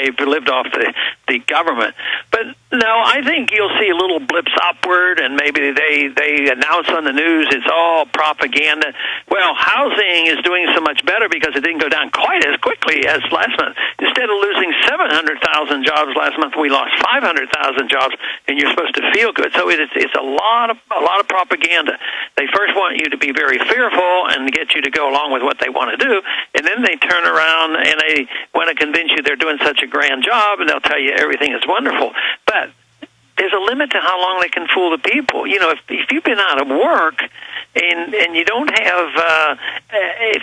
they've lived off the government. But no, I think you'll see little blips upward, and maybe they announce on the news it's all propaganda. Well, housing is doing so much better because it didn't go down quite as quickly as last month. Instead of losing 700,000 jobs last month, we lost 500,000 jobs, and you're supposed to feel good. So it's a lot of propaganda. They first want you to be very fearful and get you to go along with what they want to do, and then they turn around and they want to convince you they're doing such a grand job, and they'll tell you everything is wonderful. But there's a limit to how long they can fool the people. You know, if you've been out of work and you don't have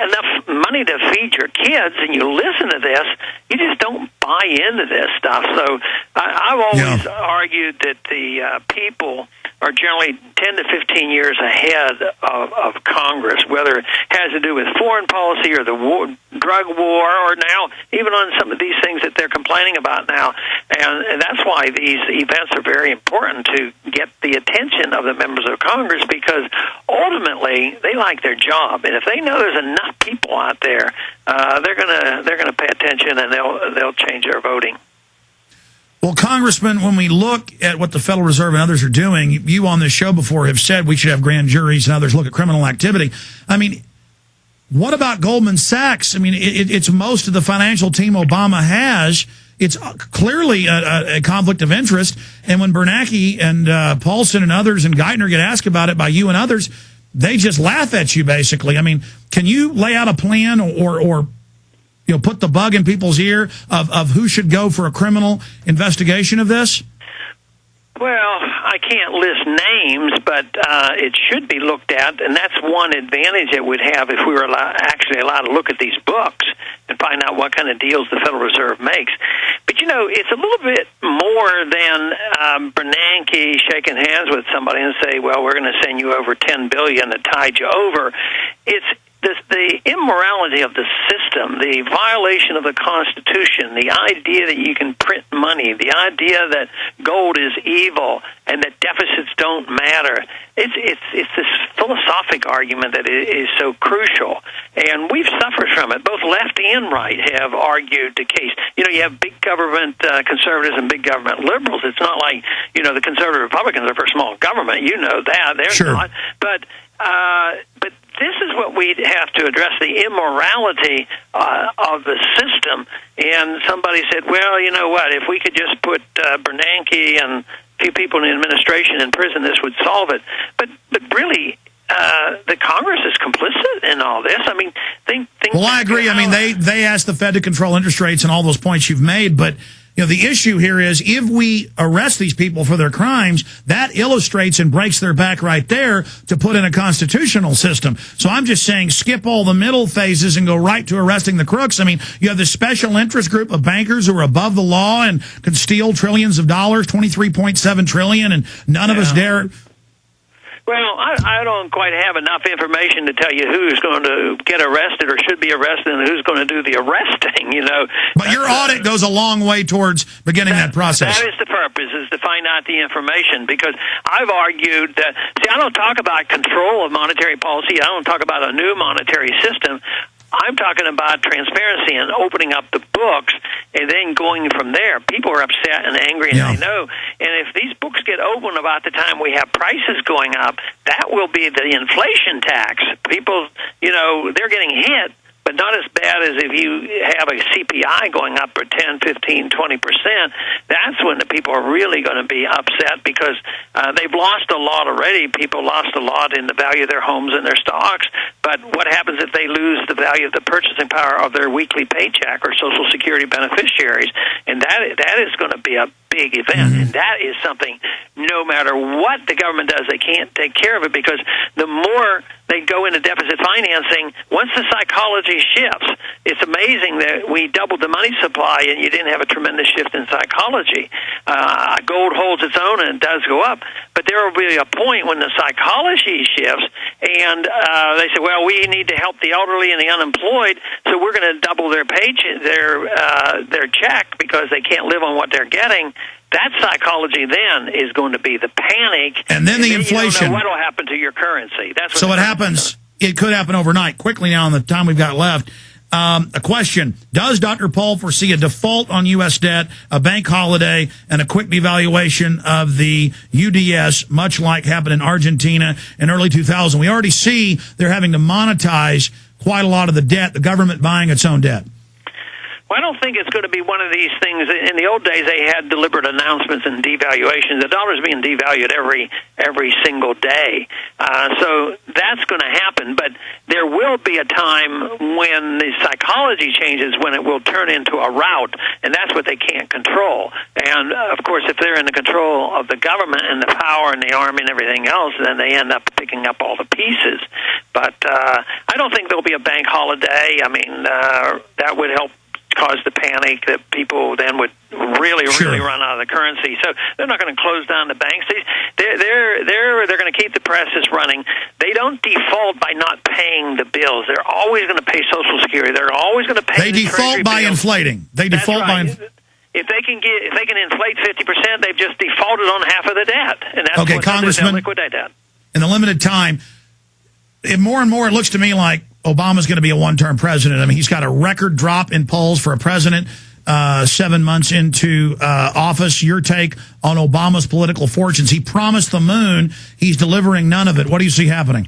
enough money to feed your kids, and you listen to this, you just don't buy into this stuff. So I've always argued that the people are generally 10 to 15 years ahead of Congress, whether it has to do with foreign policy or the drug war, or now even on some of these things that they're complaining about now. And that's why these events are very important, to get the attention of the members of Congress, because ultimately they like their job, and if they know there's enough people out there, they're gonna pay attention, and they'll change their voting. Well, Congressman, when we look at what the Federal Reserve and others are doing, you on this show before have said we should have grand juries and others look at criminal activity. I mean, what about Goldman Sachs? I mean, it's most of the financial team Obama has. It's clearly a conflict of interest. And when Bernanke and Paulson and others and Geithner get asked about it by you and others, they just laugh at you, basically. I mean, can you lay out a plan or put the bug in people's ear of who should go for a criminal investigation of this? Well, I can't list names, but it should be looked at, and that's one advantage that we'd have if we were actually allowed to look at these books and find out what kind of deals the Federal Reserve makes. But, it's a little bit more than Bernanke shaking hands with somebody and say, well, we're going to send you over $10 billion to tide you over. It's the immorality of the system, the violation of the Constitution, the idea that you can print money, the idea that gold is evil and that deficits don't matter. It's this philosophic argument that is so crucial, and we've suffered from it. Both left and right have argued the case. You have big government conservatives and big government liberals. It's not like, the conservative Republicans are for small government. You know that. They're not. But this is what we have to address, the immorality of the system. And somebody said, well, you know what, if we could just put Bernanke and a few people in the administration in prison, this would solve it. But really, the Congress is complicit in all this. I mean, well, I agree. I mean, they asked the Fed to control interest rates and all those points you've made, but the issue here is if we arrest these people for their crimes, that illustrates and breaks their back right there to put in a constitutional system. So I'm just saying skip all the middle phases and go right to arresting the crooks. I mean, you have this special interest group of bankers who are above the law and can steal trillions of dollars, $23.7 trillion, and none of us dare. Well, I don't quite have enough information to tell you who's going to get arrested or should be arrested and who's going to do the arresting, But your audit goes a long way towards beginning that process. That is the purpose, is to find out the information, because I've argued that, I don't talk about control of monetary policy. I don't talk about a new monetary system. I'm talking about transparency and opening up the books and then going from there. People are upset and angry, and they know. And if these books get open about the time we have prices going up, that will be the inflation tax. People, they're getting hit, but not as bad as if you have a CPI going up for 10, 15, 20%. That's when the people are really going to be upset, because they've lost a lot already. People lost a lot in the value of their homes and their stocks. But what happens if they lose the value of the purchasing power of their weekly paycheck or Social Security beneficiaries? And that is going to be a big event. And that is something, no matter what the government does, they can't take care of it, because the more they go into deficit financing, once the psychology shifts, it's amazing that we doubled the money supply and you didn't have a tremendous shift in psychology. Gold holds its own and it does go up, but there will be a point when the psychology shifts and they say, well, we need to help the elderly and the unemployed, so we're going to double their paycheck, their check, because they can't live on what they're getting. That psychology then is going to be the panic, and then the inflation. You don't know what will happen to your currency. That's what so. What happens? It could happen overnight. Quickly now, in the time we've got left, A question: does Dr. Paul foresee a default on U.S. debt, a bank holiday, and a quick devaluation of the UDS, much like happened in Argentina in early 2000? We already see they're having to monetize quite a lot of the debt, the government buying its own debt. Well, I don't think it's going to be one of these things. In the old days, they had deliberate announcements and devaluations. The dollar's being devalued every single day. So that's going to happen. But there will be a time when the psychology changes, when it will turn into a rout, and that's what they can't control. And, of course, if they're in the control of the government and the power and the army and everything else, then they end up picking up all the pieces. But I don't think there'll be a bank holiday. I mean, that would help cause the panic that people then would really run out of the currency. So they're not going to close down the banks. They're going to keep the presses running. They don't default by not paying the bills. They're always going to pay Social Security. They're always going to pay. They default by inflating. They default by. If they can inflate 50%, they've just defaulted on half of the debt, and that's okay, what Congressman, liquidate that. In the limited time, more and more it looks to me like Obama's going to be a one-term president. I mean, he's got a record drop in polls for a president 7 months into office. Your take on Obama's political fortunes? He promised the moon. He's delivering none of it. What do you see happening?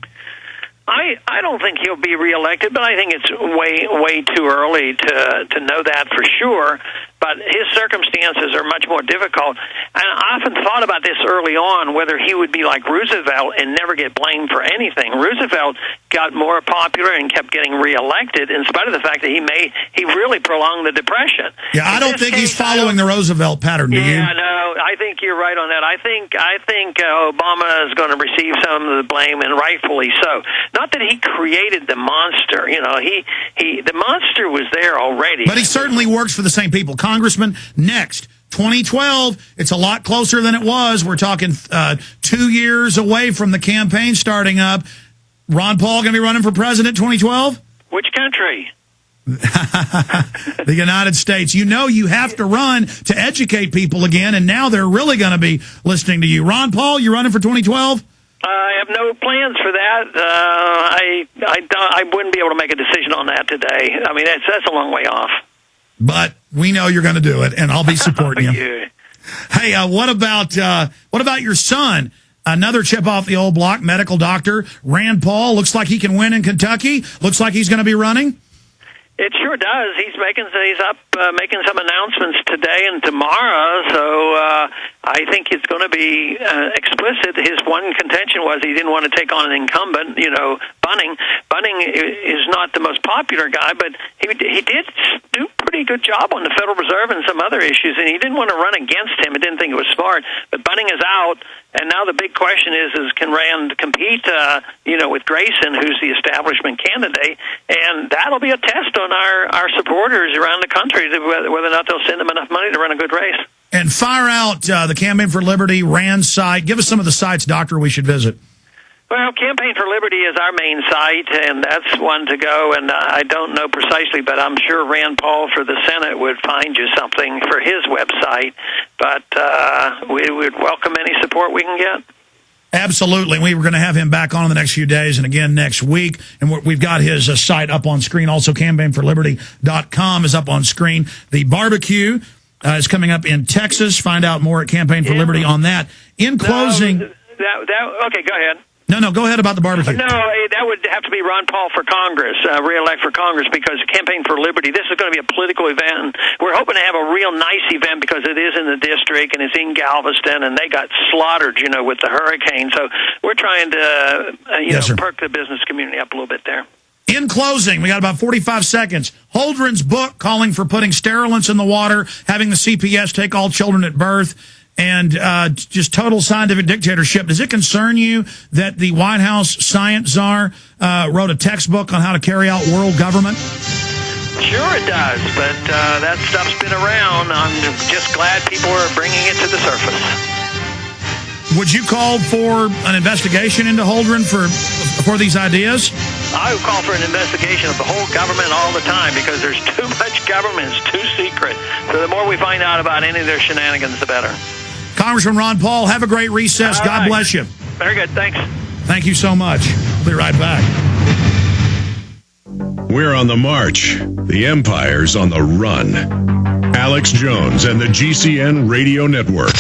I don't think he'll be reelected, but I think it's way too early to know that for sure. But his circumstances are much more difficult. And I often thought about this early on, whether he would be like Roosevelt and never get blamed for anything. Roosevelt got more popular and kept getting reelected in spite of the fact that he really prolonged the Depression. Yeah, I don't think he's following the Roosevelt pattern, do you? Yeah, no, I think you're right on that. I think Obama is going to receive some of the blame, and rightfully so. Not that he created the monster. You know, the monster was there already. But he certainly works for the same people. Congressman, next, 2012, it's a lot closer than it was. We're talking 2 years away from the campaign starting up. Ron Paul going to be running for president 2012? Which country? The United States. You know you have to run to educate people again, and now they're really going to be listening to you. Ron Paul, you running for 2012? I have no plans for that. I wouldn't be able to make a decision on that today. I mean, that's a long way off. But we know you're going to do it, and I'll be supporting you. Hey, what about your son? Another chip off the old block, medical doctor Rand Paul. Looks like he can win in Kentucky. Looks like he's going to be running. It sure does. He's making some announcements today and tomorrow, so I think it's going to be explicit. His one contention was he didn't want to take on an incumbent, Bunning. Bunning is not the most popular guy, but he did do a pretty good job on the Federal Reserve and some other issues, and he didn't want to run against him. He didn't think it was smart, but Bunning is out, and now the big question is can Rand compete, with Grayson, who's the establishment candidate, and that'll be a test on our supporters around the country, whether or not they'll send them enough money to run a good race. And fire out the Campaign for Liberty, Rand's site. Give us some of the sites, Doctor, we should visit. Well, Campaign for Liberty is our main site, and that's one to go, and I don't know precisely, but I'm sure Rand Paul for the Senate would find you something for his website, but we would welcome any support we can get. Absolutely. We were going to have him back on in the next few days and again next week. And we've got his site up on screen. Also, campaignforliberty.com is up on screen. The barbecue is coming up in Texas. Find out more at Campaign for Liberty on that. In closing... Okay, go ahead. No, go ahead about the barbecue. No, that would have to be Ron Paul for Congress, re-elect for Congress, because Campaign for Liberty, this is going to be a political event, and we're hoping to have a real nice event because it is in the district, and it's in Galveston, and they got slaughtered, with the hurricane. So we're trying to, perk the business community up a little bit there. In closing, we got about 45 seconds. Holdren's book calling for putting sterilants in the water, having the CPS take all children at birth, and just total scientific dictatorship. Does it concern you that the White House science czar wrote a textbook on how to carry out world government? Sure it does, but that stuff's been around. I'm just glad people are bringing it to the surface. Would you call for an investigation into Holdren for these ideas? I would call for an investigation of the whole government all the time because there's too much government. It's too secret. So the more we find out about any of their shenanigans, the better. Congressman Ron Paul, have a great recess. God bless you. Very good. Thanks. Thank you so much. We'll be right back. We're on the march. The empire's on the run. Alex Jones and the GCN Radio Network.